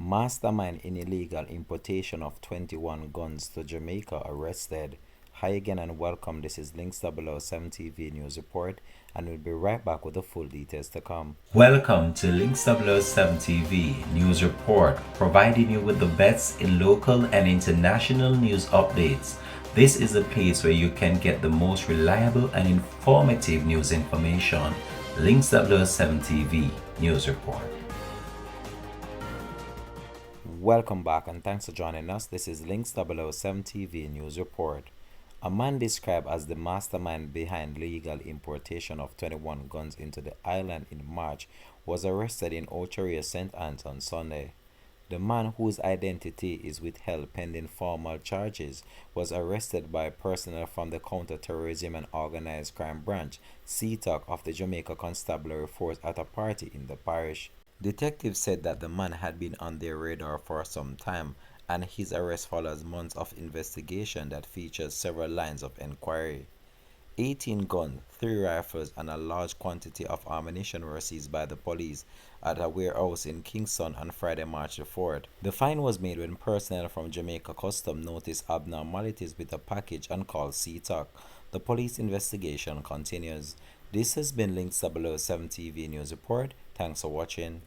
Mastermind in illegal importation of 21 guns to Jamaica arrested. Hi again and welcome. This is Links 007 TV News Report, and we'll be right back with the full details to come. Welcome to Links 007 TV News Report, providing you with the best in local and international news updates. This is a place where you can get the most reliable and informative news information. Links 007 TV News Report. Welcome back and thanks for joining us. This is Links 007 TV News Report. A man described as the mastermind behind legal importation of 21 guns into the island in March was arrested in Ochoria, St. Anne's on Sunday. The man, whose identity is withheld pending formal charges, was arrested by personnel from the Counter-Terrorism and Organized Crime Branch, CTOC, of the Jamaica Constabulary Force at a party in the parish. Detectives said that the man had been on their radar for some time, and his arrest follows months of investigation that features several lines of inquiry. 18 guns, 3 rifles, and a large quantity of ammunition were seized by the police at a warehouse in Kingston on Friday, March the 4th. The find was made when personnel from Jamaica Custom noticed abnormalities with the package and called CTOC. The police investigation continues. This has been Links 007 TV News Report. Thanks for watching.